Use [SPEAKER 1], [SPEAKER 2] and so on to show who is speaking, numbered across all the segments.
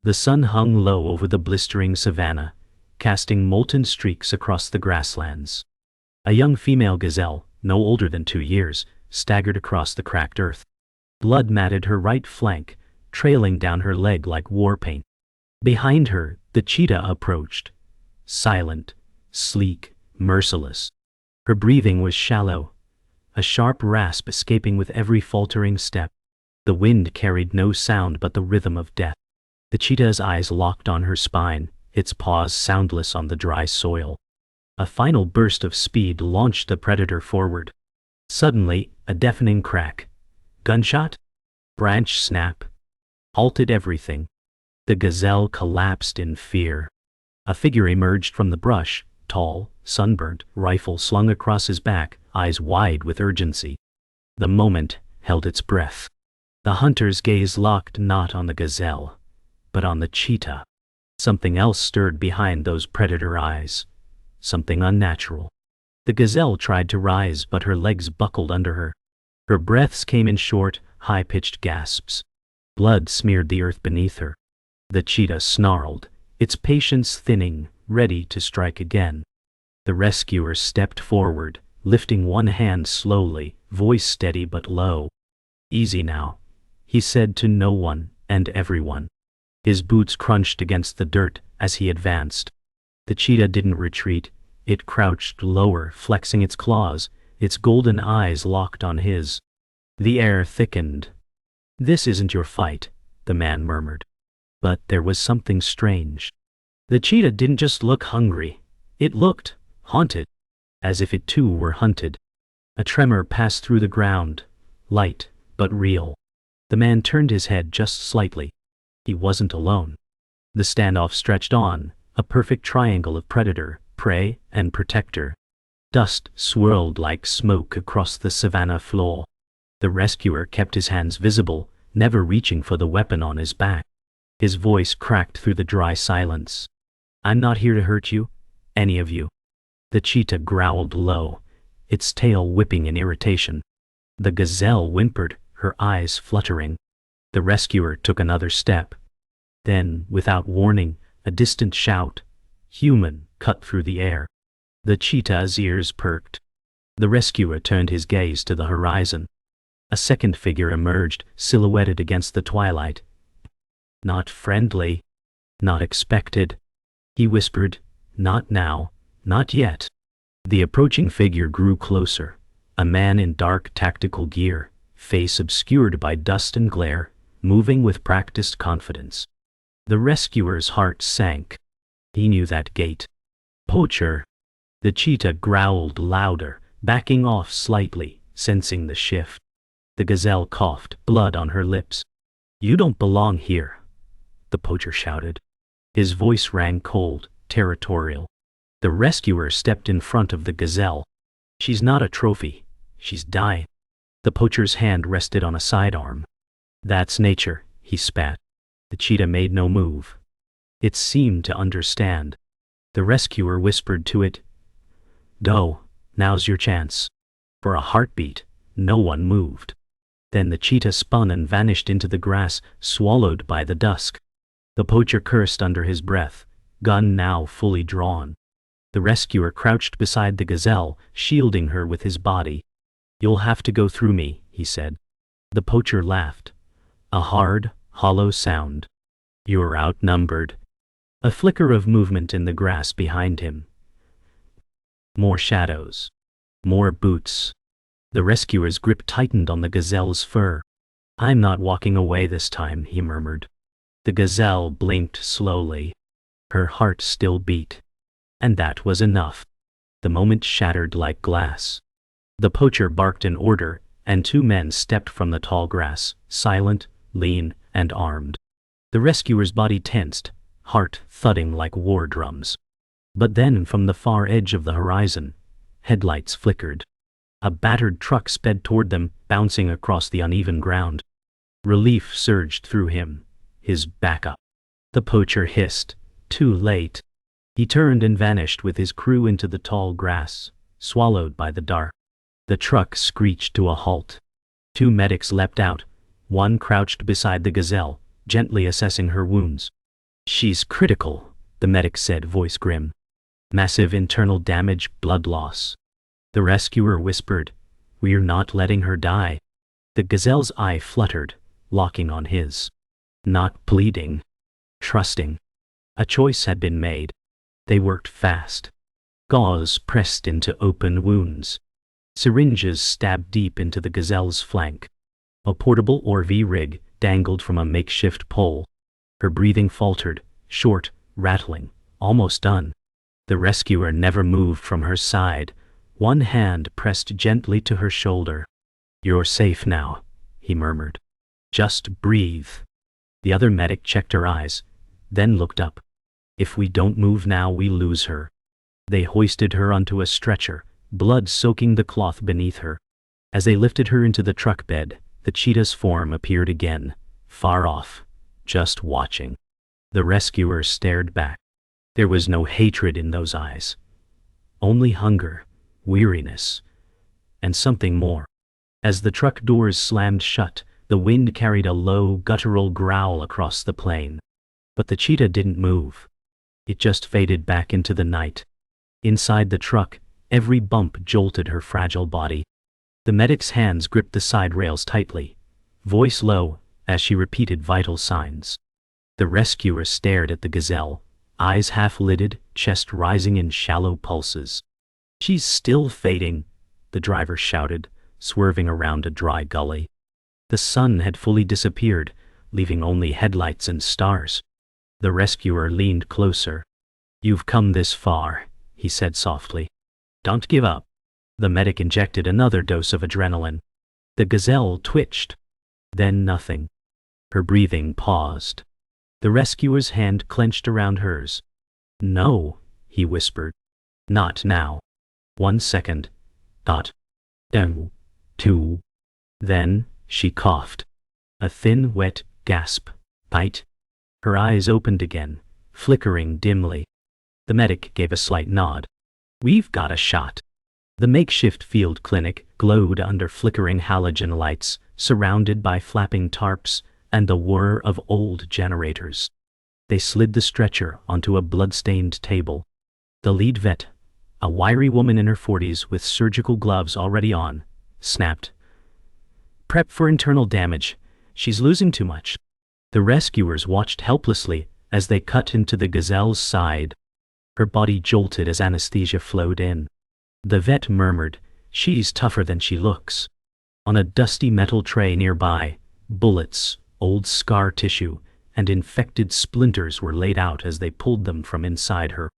[SPEAKER 1] The sun hung low over the blistering savanna, casting molten streaks across the grasslands. A young female gazelle, no older than 2 years, staggered across the cracked earth. Blood matted her right flank, trailing down her leg like war paint. Behind her, the cheetah approached, silent, sleek, merciless. Her breathing was shallow, a sharp rasp escaping with every faltering step. The wind carried no sound but the rhythm of death. The cheetah's eyes locked on her spine, its paws soundless on the dry soil. A final burst of speed launched the predator forward. Suddenly, a deafening crack. Gunshot? Branch snap. Halted everything. The gazelle collapsed in fear. A figure emerged from the brush, tall, sunburnt, rifle slung across his back, eyes wide with urgency. The moment held its breath. The hunter's gaze locked not on the gazelle, but on the cheetah. Something else stirred behind those predator eyes. Something unnatural. The gazelle tried to rise, but her legs buckled under her. Her breaths came in short, high-pitched gasps. Blood smeared the earth beneath her. The cheetah snarled, its patience thinning, ready to strike again. The rescuer stepped forward, lifting one hand slowly, voice steady but low. "Easy now," he said to no one and everyone. His boots crunched against the dirt as he advanced. The cheetah didn't retreat. It crouched lower, flexing its claws, its golden eyes locked on his. The air thickened. "This isn't your fight," the man murmured. But there was something strange. The cheetah didn't just look hungry. It looked haunted, as if it too were hunted. A tremor passed through the ground, light but real. The man turned his head just slightly. He wasn't alone. The standoff stretched on, a perfect triangle of predator, prey, and protector. Dust swirled like smoke across the savanna floor. The rescuer kept his hands visible, never reaching for the weapon on his back. His voice cracked through the dry silence. "I'm not here to hurt you, any of you." The cheetah growled low, its tail whipping in irritation. The gazelle whimpered, her eyes fluttering. The rescuer took another step. Then, without warning, a distant shout, human, cut through the air. The cheetah's ears perked. The rescuer turned his gaze to the horizon. A second figure emerged, silhouetted against the twilight. Not friendly, not expected. He whispered, "Not now, not yet." The approaching figure grew closer, a man in dark tactical gear, face obscured by dust and glare, moving with practiced confidence. The rescuer's heart sank. He knew that gait. "Poacher." The cheetah growled louder, backing off slightly, sensing the shift. The gazelle coughed, blood on her lips. "You don't belong here," the poacher shouted. His voice rang cold, territorial. The rescuer stepped in front of the gazelle. "She's not a trophy. She's dying." The poacher's hand rested on a sidearm. "That's nature," he spat. The cheetah made no move. It seemed to understand. The rescuer whispered to it, "Go, now's your chance." For a heartbeat, no one moved. Then the cheetah spun and vanished into the grass, swallowed by the dusk. The poacher cursed under his breath, gun now fully drawn. The rescuer crouched beside the gazelle, shielding her with his body. "You'll have to go through me," he said. The poacher laughed. A hard, hollow sound. "You're outnumbered." A flicker of movement in the grass behind him. More shadows. More boots. The rescuer's grip tightened on the gazelle's fur. "I'm not walking away this time," he murmured. The gazelle blinked slowly. Her heart still beat. And that was enough. The moment shattered like glass. The poacher barked an order, and 2 men stepped from the tall grass, silent, lean, and armed. The rescuer's body tensed, heart thudding like war drums. But then from the far edge of the horizon, headlights flickered. A battered truck sped toward them, bouncing across the uneven ground. Relief surged through him, his back up. The poacher hissed, too late. He turned and vanished with his crew into the tall grass, swallowed by the dark. The truck screeched to a halt. 2 medics leapt out, one crouched beside the gazelle, gently assessing her wounds. She's critical, the medic said, voice grim. Massive internal damage, blood loss. The rescuer whispered, "We're not letting her die." The gazelle's eye fluttered, locking on his. Not pleading. Trusting. A choice had been made. They worked fast. Gauze pressed into open wounds. Syringes stabbed deep into the gazelle's flank. A portable RV rig dangled from a makeshift pole. Her breathing faltered, short, rattling, almost done. The rescuer never moved from her side. One hand pressed gently to her shoulder. "You're safe now," he murmured. "Just breathe." The other medic checked her eyes, then looked up. "If we don't move now, we lose her." They hoisted her onto a stretcher, blood soaking the cloth beneath her. As they lifted her into the truck bed, the cheetah's form appeared again, far off, just watching. The rescuer stared back. There was no hatred in those eyes. Only hunger, weariness, and something more. As the truck doors slammed shut, the wind carried a low, guttural growl across the plain. But the cheetah didn't move. It just faded back into the night. Inside the truck, every bump jolted her fragile body. The medic's hands gripped the side rails tightly, voice low, as she repeated vital signs. The rescuer stared at the gazelle, eyes half-lidded, chest rising in shallow pulses. "She's still fading," the driver shouted, swerving around a dry gully. The sun had fully disappeared, leaving only headlights and stars. The rescuer leaned closer. "You've come this far," he said softly. "Don't give up." The medic injected another dose of adrenaline. The gazelle twitched. Then nothing. Her breathing paused. The rescuer's hand clenched around hers. "No," he whispered. "Not now." 1 second. Dot. Down. 2. Then, she coughed. A thin, wet gasp. Bite. Her eyes opened again, flickering dimly. The medic gave a slight nod. "We've got a shot." The makeshift field clinic glowed under flickering halogen lights, surrounded by flapping tarps and the whir of old generators. They slid the stretcher onto a blood-stained table. The lead vet, a wiry woman in her 40s with surgical gloves already on, snapped, "Prep for internal damage. She's losing too much." The rescuers watched helplessly as they cut into the gazelle's side. Her body jolted as anesthesia flowed in. The vet murmured, "She's tougher than she looks." On a dusty metal tray nearby, bullets, old scar tissue, and infected splinters were laid out as they pulled them from inside her.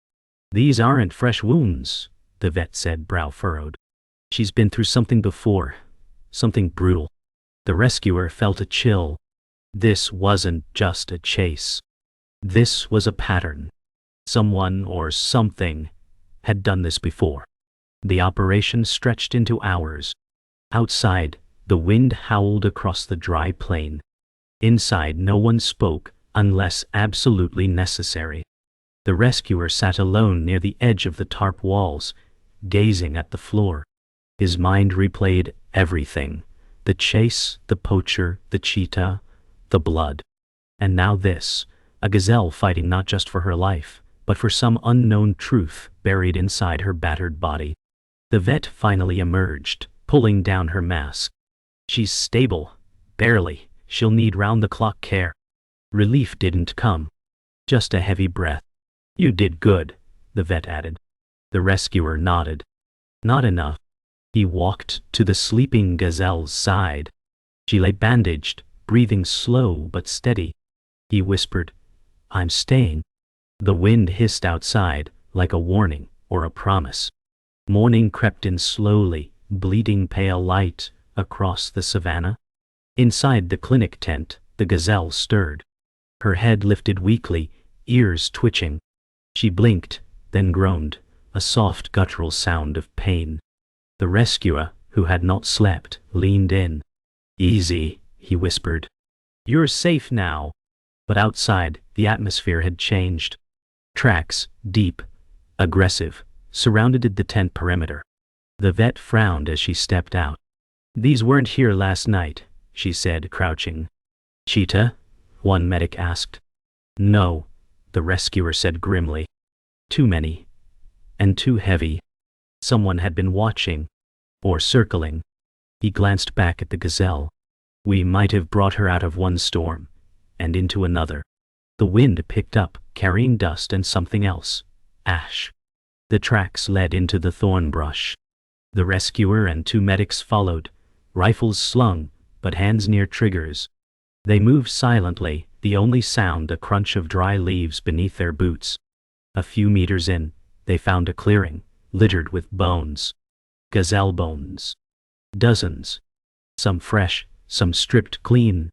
[SPEAKER 1] "These aren't fresh wounds," the vet said, brow furrowed. "She's been through something before, something brutal." The rescuer felt a chill. This wasn't just a chase. This was a pattern. Someone or something had done this before. The operation stretched into hours. Outside, the wind howled across the dry plain. Inside, no one spoke unless absolutely necessary. The rescuer sat alone near the edge of the tarp walls, gazing at the floor. His mind replayed everything: the chase, the poacher, the cheetah, the blood. And now this, a gazelle fighting not just for her life, but for some unknown truth buried inside her battered body. The vet finally emerged, pulling down her mask. "She's stable. Barely. She'll need round-the-clock care." Relief didn't come. Just a heavy breath. "You did good," the vet added. The rescuer nodded. "Not enough." He walked to the sleeping gazelle's side. She lay bandaged, breathing slow but steady. He whispered, "I'm staying." The wind hissed outside, like a warning or a promise. Morning crept in slowly, bleeding pale light, across the savannah. Inside the clinic tent, the gazelle stirred. Her head lifted weakly, ears twitching. She blinked, then groaned, a soft guttural sound of pain. The rescuer, who had not slept, leaned in. "Easy," he whispered. "You're safe now." But outside, the atmosphere had changed. Tracks, deep, aggressive, surrounded the tent perimeter. The vet frowned as she stepped out. "These weren't here last night," she said, crouching. "Cheetah?" one medic asked. "No," the rescuer said grimly. Too many. And too heavy. Someone had been watching. Or circling. He glanced back at the gazelle. We might have brought her out of one storm. And into another. The wind picked up, carrying dust and something else. Ash. The tracks led into the thorn brush. The rescuer and 2 medics followed, rifles slung, but hands near triggers. They moved silently, the only sound a crunch of dry leaves beneath their boots. A few meters in, they found a clearing, littered with bones. Gazelle bones. Dozens. Some fresh, some stripped clean.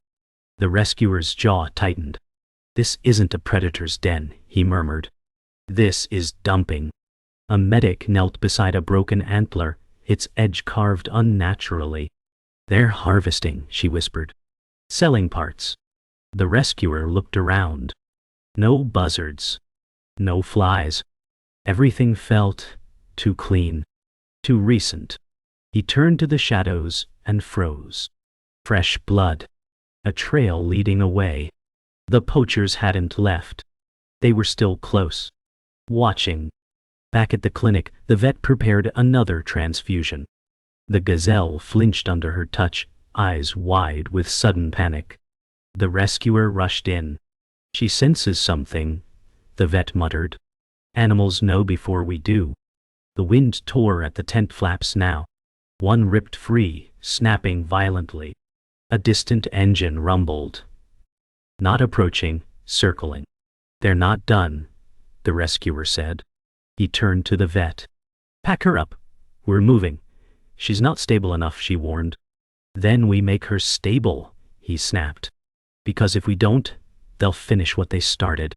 [SPEAKER 1] The rescuer's jaw tightened. This isn't a predator's den, he murmured. This is dumping. A medic knelt beside a broken antler, its edge carved unnaturally. They're harvesting, she whispered. Selling parts. The rescuer looked around. No buzzards. No flies. Everything felt too clean. Too recent. He turned to the shadows and froze. Fresh blood. A trail leading away. The poachers hadn't left. They were still close. Watching. Back at the clinic, the vet prepared another transfusion. The gazelle flinched under her touch, eyes wide with sudden panic. The rescuer rushed in. She senses something, the vet muttered. Animals know before we do. The wind tore at the tent flaps now. One ripped free, snapping violently. A distant engine rumbled. Not approaching, circling. They're not done, the rescuer said. He turned to the vet. Pack her up. We're moving. She's not stable enough, she warned. Then we make her stable, he snapped. Because if we don't, they'll finish what they started.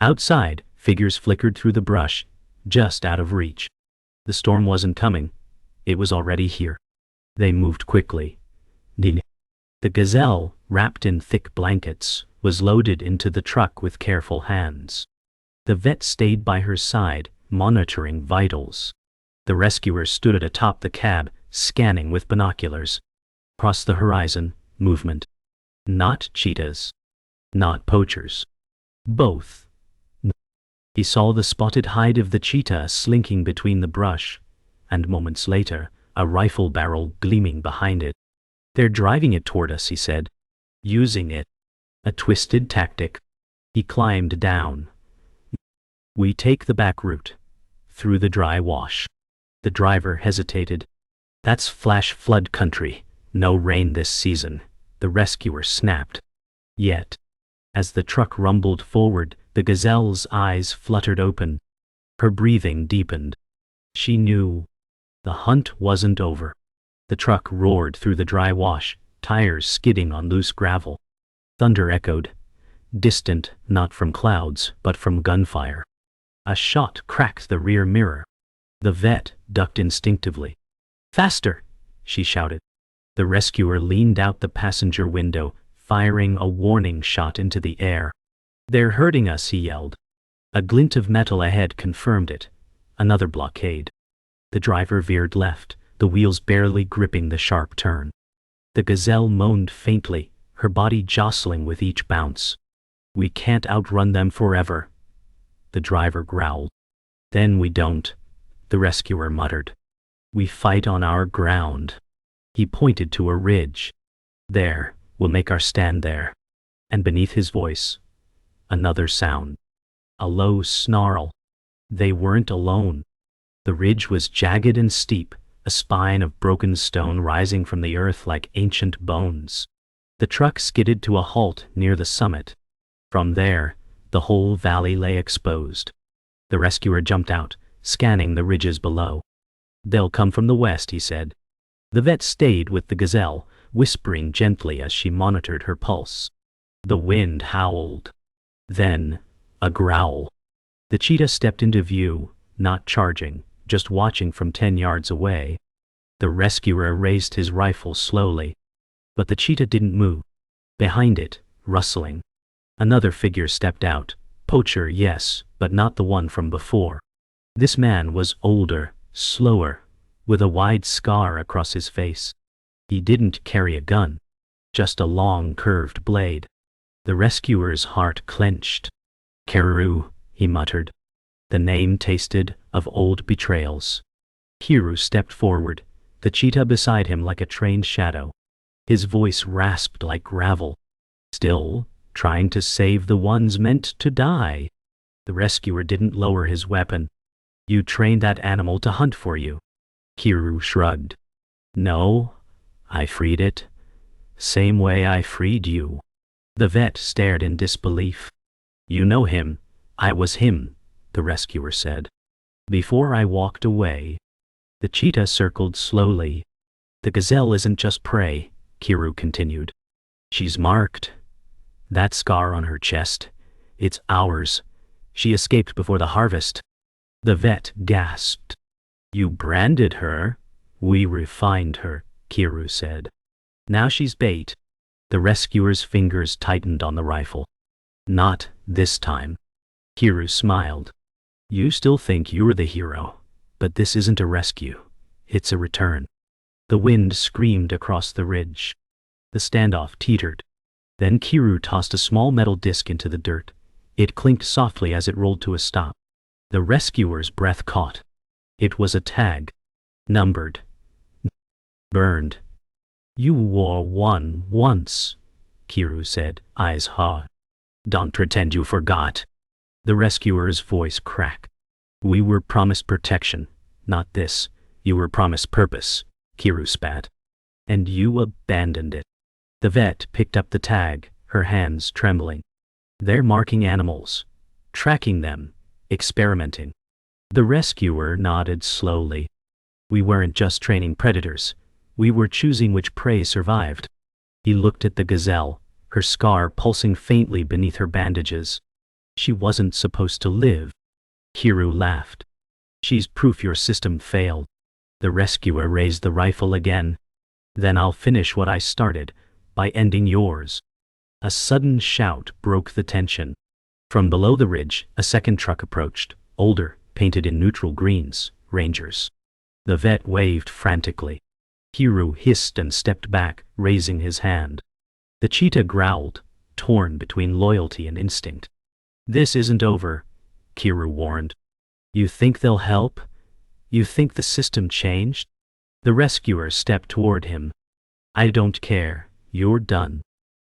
[SPEAKER 1] Outside, figures flickered through the brush, just out of reach. The storm wasn't coming. It was already here. They moved quickly. The gazelle, wrapped in thick blankets, was loaded into the truck with careful hands. The vet stayed by her side, monitoring vitals. The rescuer stood atop the cab, scanning with binoculars. Across the horizon, movement. Not cheetahs. Not poachers. Both. He saw the spotted hide of the cheetah slinking between the brush, and moments later, a rifle barrel gleaming behind it. They're driving it toward us, he said. Using it. A twisted tactic. He climbed down. We take the back route. Through the dry wash. The driver hesitated. That's flash flood country. No rain this season, the rescuer snapped. Yet, as the truck rumbled forward, the gazelle's eyes fluttered open. Her breathing deepened. She knew. The hunt wasn't over. The truck roared through the dry wash, tires skidding on loose gravel. Thunder echoed. Distant, not from clouds, but from gunfire. A shot cracked the rear mirror. The vet ducked instinctively. Faster, she shouted. The rescuer leaned out the passenger window, firing a warning shot into the air. They're hurting us, he yelled. A glint of metal ahead confirmed it. Another blockade. The driver veered left, the wheels barely gripping the sharp turn. The gazelle moaned faintly, her body jostling with each bounce. We can't outrun them forever. The driver growled. Then we don't, the rescuer muttered. We fight on our ground. He pointed to a ridge. There, we'll make our stand there. And beneath his voice, another sound. A low snarl. They weren't alone. The ridge was jagged and steep, a spine of broken stone rising from the earth like ancient bones. The truck skidded to a halt near the summit. From there, the whole valley lay exposed. The rescuer jumped out, scanning the ridges below. They'll come from the west, he said. The vet stayed with the gazelle, whispering gently as she monitored her pulse. The wind howled. Then, a growl. The cheetah stepped into view, not charging, just watching from 10 yards away. The rescuer raised his rifle slowly. But the cheetah didn't move. Behind it, rustling. Another figure stepped out. Poacher, yes, but not the one from before. This man was older, slower, with a wide scar across his face. He didn't carry a gun, just a long curved blade. The rescuer's heart clenched. Kiru, he muttered. The name tasted of old betrayals. Kiru stepped forward, the cheetah beside him like a trained shadow. His voice rasped like gravel. Still, trying to save the ones meant to die. The rescuer didn't lower his weapon. You trained that animal to hunt for you. Kiru shrugged. No, I freed it. Same way I freed you. The vet stared in disbelief. You know him. I was him, the rescuer said. Before I walked away. The cheetah circled slowly. The gazelle isn't just prey, Kiru continued. She's marked. That scar on her chest, it's ours. She escaped before the harvest. The vet gasped. You branded her? We refined her, Kiru said. Now she's bait. The rescuer's fingers tightened on the rifle. Not this time. Kiru smiled. You still think you're the hero, but this isn't a rescue. It's a return. The wind screamed across the ridge. The standoff teetered. Then Kiru tossed a small metal disc into the dirt. It clinked softly as it rolled to a stop. The rescuer's breath caught. It was a tag. Numbered. Burned. You wore one once, Kiru said, eyes hard. Don't pretend you forgot. The rescuer's voice cracked. We were promised protection, not this. You were promised purpose, Kiru spat. And you abandoned it. The vet picked up the tag, her hands trembling. They're marking animals, tracking them, experimenting. The rescuer nodded slowly. We weren't just training predators. We were choosing which prey survived. He looked at the gazelle, her scar pulsing faintly beneath her bandages. She wasn't supposed to live. Kiru laughed. She's proof your system failed. The rescuer raised the rifle again. Then I'll finish what I started, by ending yours. A sudden shout broke the tension. From below the ridge, a second truck approached, older, painted in neutral greens, Rangers. The vet waved frantically. Kiru hissed and stepped back, raising his hand. The cheetah growled, torn between loyalty and instinct. This isn't over, Kiru warned. You think they'll help? You think the system changed? The rescuer stepped toward him. I don't care, you're done.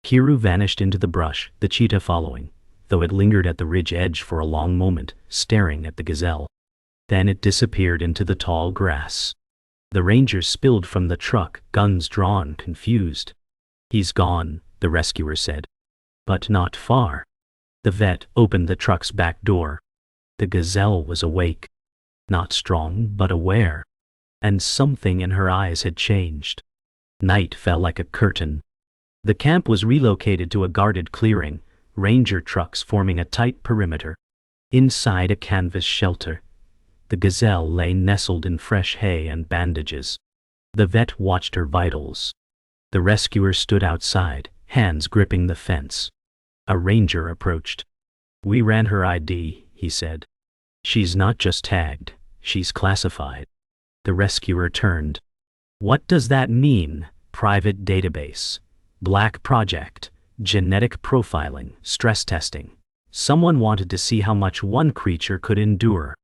[SPEAKER 1] Kiru vanished into the brush, the cheetah following, though it lingered at the ridge edge for a long moment, staring at the gazelle. Then it disappeared into the tall grass. The rangers spilled from the truck, guns drawn, confused. He's gone, the rescuer said. But not far. The vet opened the truck's back door. The gazelle was awake. Not strong, but aware. And something in her eyes had changed. Night fell like a curtain. The camp was relocated to a guarded clearing, ranger trucks forming a tight perimeter. Inside a canvas shelter, the gazelle lay nestled in fresh hay and bandages. The vet watched her vitals. The rescuer stood outside, hands gripping the fence. A ranger approached. We ran her ID, he said. She's not just tagged, she's classified. The rescuer turned. What does that mean? Private database. Black project. Genetic profiling. Stress testing. Someone wanted to see how much one creature could endure.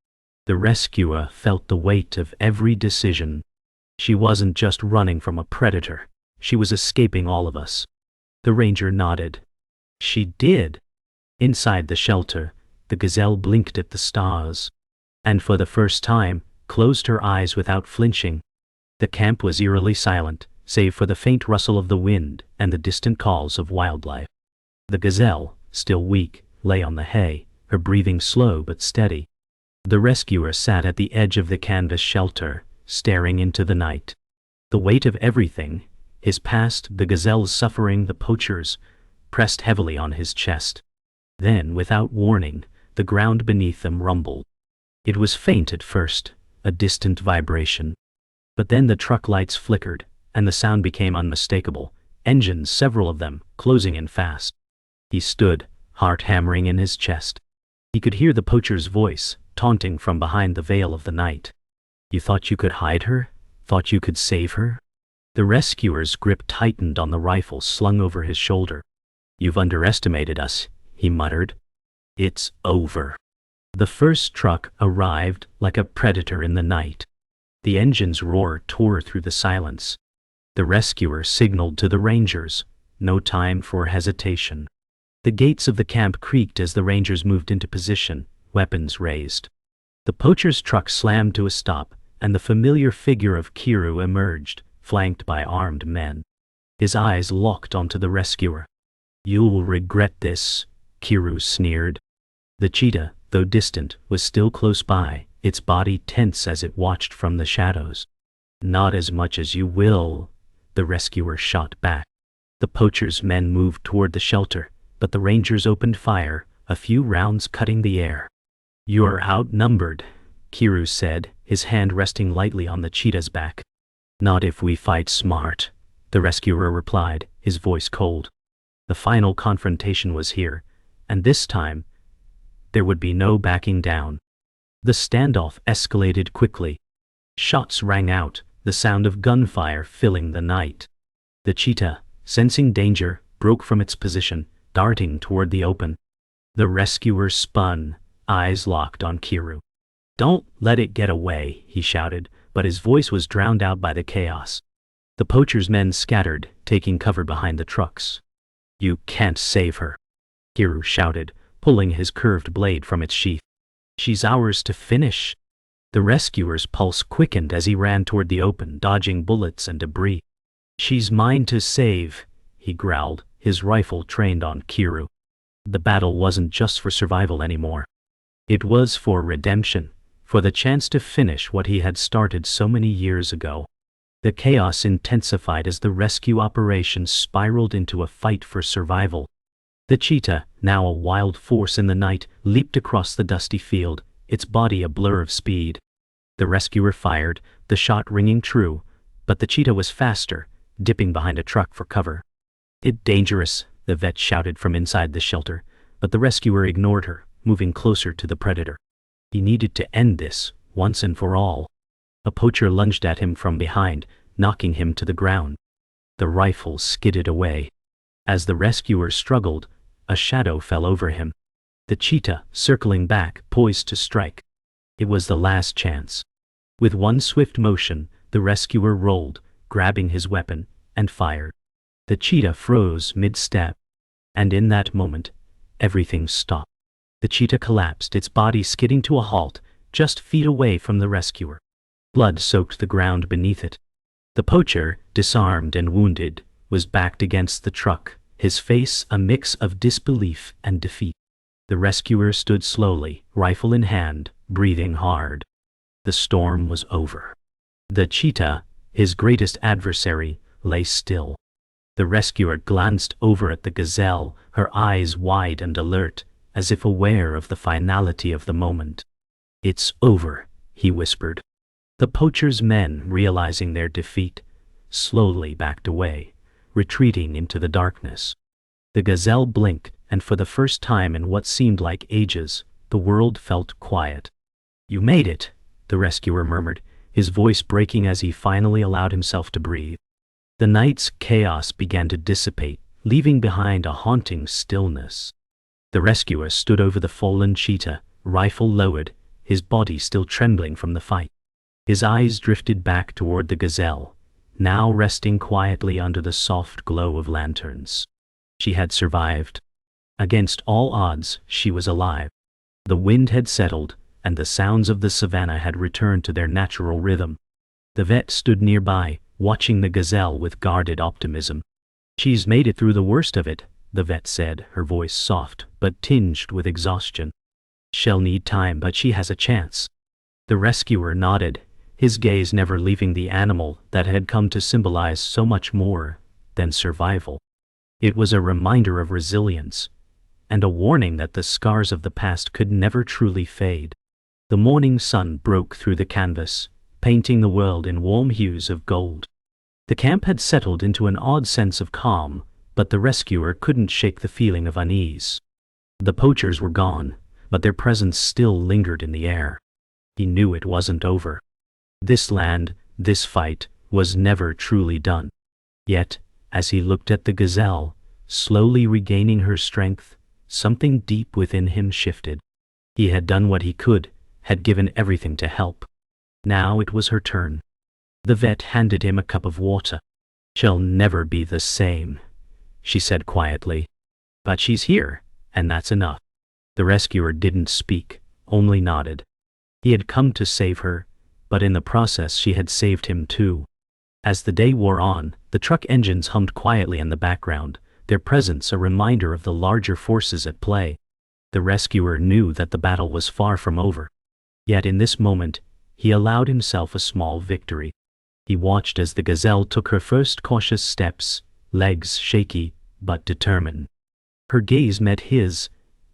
[SPEAKER 1] The rescuer felt the weight of every decision. She wasn't just running from a predator. She was escaping all of us. The ranger nodded. She did. Inside the shelter, the gazelle blinked at the stars. And for the first time, closed her eyes without flinching. The camp was eerily silent, save for the faint rustle of the wind and the distant calls of wildlife. The gazelle, still weak, lay on the hay, her breathing slow but steady. The rescuer sat at the edge of the canvas shelter, staring into the night. The weight of everything, his past, the gazelle's suffering, the poachers, pressed heavily on his chest. Then, without warning, the ground beneath them rumbled. It was faint at first, a distant vibration. But then the truck lights flickered, and the sound became unmistakable, engines, several of them, closing in fast. He stood, heart hammering in his chest. He could hear the poacher's voice, taunting from behind the veil of the night. You thought you could hide her? Thought you could save her? The rescuer's grip tightened on the rifle slung over his shoulder. You've underestimated us, he muttered. It's over. The first truck arrived like a predator in the night. The engine's roar tore through the silence. The rescuer signaled to the rangers. No time for hesitation. The gates of the camp creaked as the rangers moved into position, weapons raised. The poacher's truck slammed to a stop, and the familiar figure of Kiru emerged, flanked by armed men. His eyes locked onto the rescuer. "You'll regret this," Kiru sneered. The cheetah, though distant, was still close by, its body tense as it watched from the shadows. "Not as much as you will," the rescuer shot back. The poacher's men moved toward the shelter, but the rangers opened fire, a few rounds cutting the air. "You're outnumbered," Kiru said, his hand resting lightly on the cheetah's back. "Not if we fight smart," the rescuer replied, his voice cold. The final confrontation was here, and this time, there would be no backing down. The standoff escalated quickly. Shots rang out, the sound of gunfire filling the night. The cheetah, sensing danger, broke from its position, darting toward the open. The rescuer spun, eyes locked on Kiru. "Don't let it get away," he shouted, but his voice was drowned out by the chaos. The poacher's men scattered, taking cover behind the trucks. "You can't save her," Kiru shouted, pulling his curved blade from its sheath. "She's ours to finish." The rescuer's pulse quickened as he ran toward the open, dodging bullets and debris. "She's mine to save," he growled, his rifle trained on Kiru. The battle wasn't just for survival anymore. It was for redemption, for the chance to finish what he had started so many years ago. The chaos intensified as the rescue operation spiraled into a fight for survival. The cheetah, now a wild force in the night, leaped across the dusty field, its body a blur of speed. The rescuer fired, the shot ringing true, but the cheetah was faster, dipping behind a truck for cover. "It's dangerous," the vet shouted from inside the shelter, but the rescuer ignored her, moving closer to the predator. He needed to end this, once and for all. A poacher lunged at him from behind, knocking him to the ground. The rifle skidded away. As the rescuer struggled, a shadow fell over him. The cheetah, circling back, poised to strike. It was the last chance. With one swift motion, the rescuer rolled, grabbing his weapon, and fired. The cheetah froze mid-step. And in that moment, everything stopped. The cheetah collapsed, its body skidding to a halt, just feet away from the rescuer. Blood soaked the ground beneath it. The poacher, disarmed and wounded, was backed against the truck, his face a mix of disbelief and defeat. The rescuer stood slowly, rifle in hand, breathing hard. The storm was over. The cheetah, his greatest adversary, lay still. The rescuer glanced over at the gazelle, her eyes wide and alert, as if aware of the finality of the moment. "It's over," he whispered. The poacher's men, realizing their defeat, slowly backed away, retreating into the darkness. The gazelle blinked, and for the first time in what seemed like ages, the world felt quiet. "You made it," the rescuer murmured, his voice breaking as he finally allowed himself to breathe. The night's chaos began to dissipate, leaving behind a haunting stillness. The rescuer stood over the fallen cheetah, rifle lowered, his body still trembling from the fight. His eyes drifted back toward the gazelle, now resting quietly under the soft glow of lanterns. She had survived. Against all odds, she was alive. The wind had settled, and the sounds of the savannah had returned to their natural rhythm. The vet stood nearby, watching the gazelle with guarded optimism. "She's made it through the worst of it," the vet said, her voice soft but tinged with exhaustion. "She'll need time, but she has a chance." The rescuer nodded, his gaze never leaving the animal that had come to symbolize so much more than survival. It was a reminder of resilience, and a warning that the scars of the past could never truly fade. The morning sun broke through the canvas, painting the world in warm hues of gold. The camp had settled into an odd sense of calm, but the rescuer couldn't shake the feeling of unease. The poachers were gone, but their presence still lingered in the air. He knew it wasn't over. This land, this fight, was never truly done. Yet, as he looked at the gazelle, slowly regaining her strength, something deep within him shifted. He had done what he could, had given everything to help. Now it was her turn. The vet handed him a cup of water. "She'll never be the same," she said quietly. "But she's here, and that's enough." The rescuer didn't speak, only nodded. He had come to save her, but in the process she had saved him too. As the day wore on, the truck engines hummed quietly in the background, their presence a reminder of the larger forces at play. The rescuer knew that the battle was far from over. Yet in this moment, he allowed himself a small victory. He watched as the gazelle took her first cautious steps, legs shaky, but determined. Her gaze met his,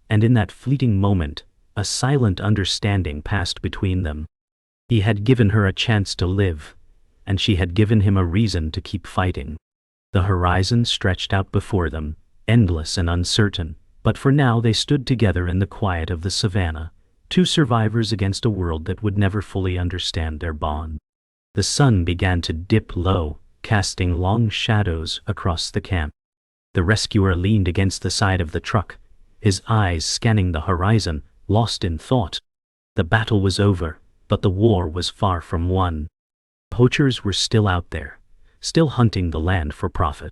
[SPEAKER 1] and in that fleeting moment, a silent understanding passed between them. He had given her a chance to live, and she had given him a reason to keep fighting. The horizon stretched out before them, endless and uncertain, but for now they stood together in the quiet of the savannah, two survivors against a world that would never fully understand their bond. The sun began to dip low, casting long shadows across the camp. The rescuer leaned against the side of the truck, his eyes scanning the horizon, lost in thought. The battle was over, but the war was far from won. Poachers were still out there, still hunting the land for profit.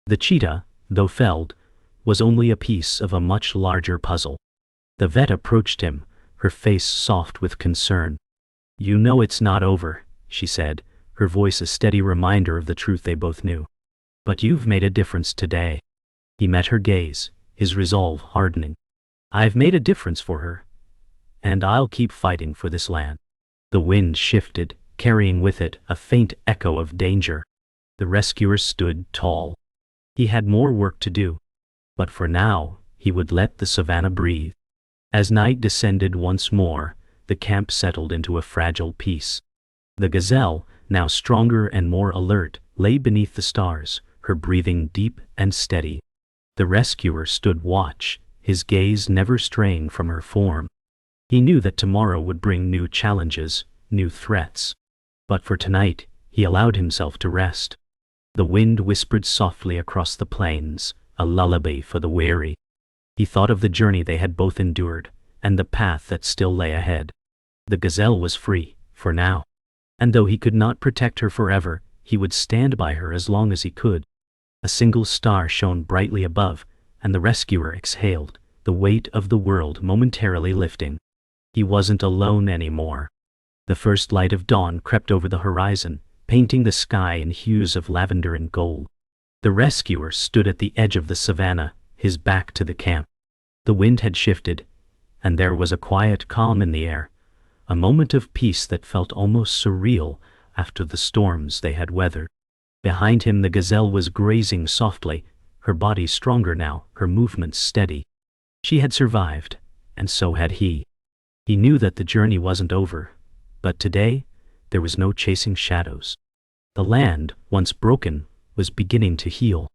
[SPEAKER 1] The cheetah, though felled, was only a piece of a much larger puzzle. The vet approached him, her face soft with concern. "You know it's not over," she said, her voice a steady reminder of the truth they both knew. "But you've made a difference today." He met her gaze, his resolve hardening. "I've made a difference for her, and I'll keep fighting for this land." The wind shifted, carrying with it a faint echo of danger. The rescuer stood tall. He had more work to do, but for now, he would let the savannah breathe. As night descended once more, the camp settled into a fragile peace. The gazelle, now stronger and more alert, lay beneath the stars, her breathing deep and steady. The rescuer stood watch, his gaze never straying from her form. He knew that tomorrow would bring new challenges, new threats. But for tonight, he allowed himself to rest. The wind whispered softly across the plains, a lullaby for the weary. He thought of the journey they had both endured, and the path that still lay ahead. The gazelle was free, for now. And though he could not protect her forever, he would stand by her as long as he could. A single star shone brightly above, and the rescuer exhaled, the weight of the world momentarily lifting. He wasn't alone anymore. The first light of dawn crept over the horizon, painting the sky in hues of lavender and gold. The rescuer stood at the edge of the savannah, his back to the camp. The wind had shifted, and there was a quiet calm in the air, a moment of peace that felt almost surreal after the storms they had weathered. Behind him the gazelle was grazing softly, her body stronger now, her movements steady. She had survived, and so had he. He knew that the journey wasn't over, but today there was no chasing shadows. The land, once broken, was beginning to heal.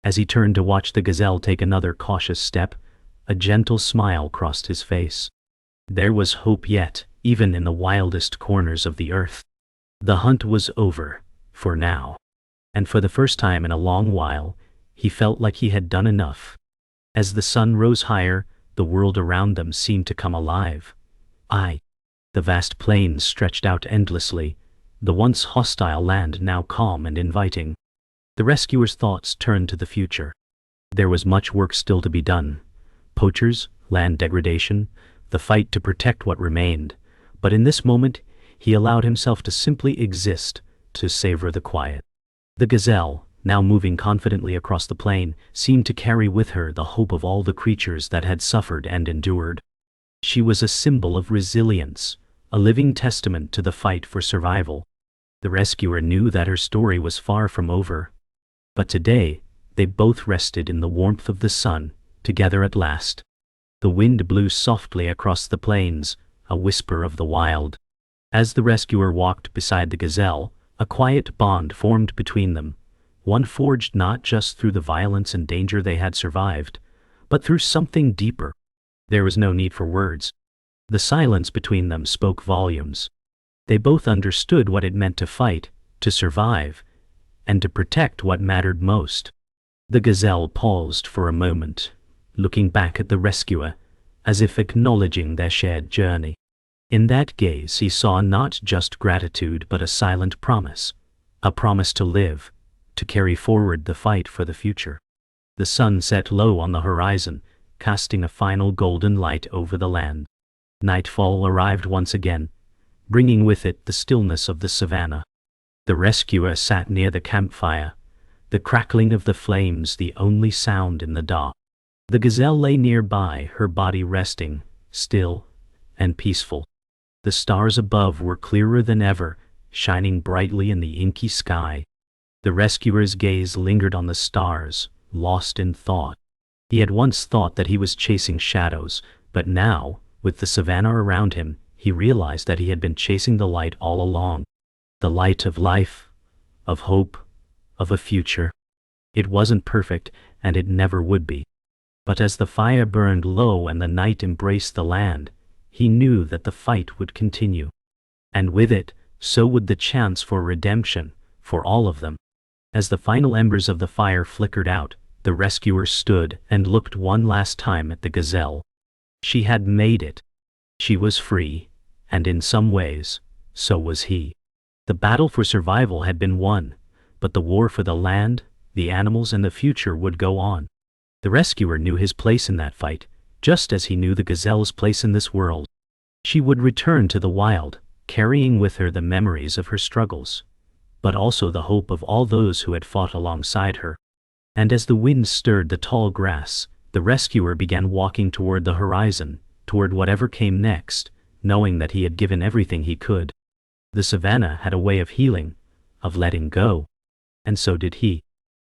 [SPEAKER 1] As he turned to watch the gazelle take another cautious step, a gentle smile crossed his face. There was hope yet, even in the wildest corners of the earth. The hunt was over, for now. And for the first time in a long while, he felt like he had done enough. As the sun rose higher, the world around them seemed to come alive. The vast plains stretched out endlessly, the once hostile land now calm and inviting. The rescuer's thoughts turned to the future. There was much work still to be done. Poachers, land degradation, the fight to protect what remained. But in this moment, he allowed himself to simply exist, to savor the quiet. The gazelle, now moving confidently across the plain, seemed to carry with her the hope of all the creatures that had suffered and endured. She was a symbol of resilience, a living testament to the fight for survival. The rescuer knew that her story was far from over. But today, they both rested in the warmth of the sun, together at last. The wind blew softly across the plains, a whisper of the wild. As the rescuer walked beside the gazelle, a quiet bond formed between them, one forged not just through the violence and danger they had survived, but through something deeper. There was no need for words. The silence between them spoke volumes. They both understood what it meant to fight, to survive, and to protect what mattered most. The gazelle paused for a moment, looking back at the rescuer, as if acknowledging their shared journey. In that gaze he saw not just gratitude but a silent promise, a promise to live, to carry forward the fight for the future. The sun set low on the horizon, casting a final golden light over the land. Nightfall arrived once again, bringing with it the stillness of the savannah. The rescuer sat near the campfire, the crackling of the flames the only sound in the dark. The gazelle lay nearby, her body resting, still and peaceful. The stars above were clearer than ever, shining brightly in the inky sky. The rescuer's gaze lingered on the stars, lost in thought. He had once thought that he was chasing shadows, but now, with the savannah around him, he realized that he had been chasing the light all along. The light of life, of hope, of a future. It wasn't perfect, and it never would be. But as the fire burned low and the night embraced the land, he knew that the fight would continue. And with it, so would the chance for redemption, for all of them. As the final embers of the fire flickered out, the rescuer stood and looked one last time at the gazelle. She had made it. She was free, and in some ways, so was he. The battle for survival had been won, but the war for the land, the animals, and the future would go on. The rescuer knew his place in that fight, just as he knew the gazelle's place in this world. She would return to the wild, carrying with her the memories of her struggles, but also the hope of all those who had fought alongside her. And as the wind stirred the tall grass, the rescuer began walking toward the horizon, toward whatever came next, knowing that he had given everything he could. The savannah had a way of healing, of letting go. And so did he.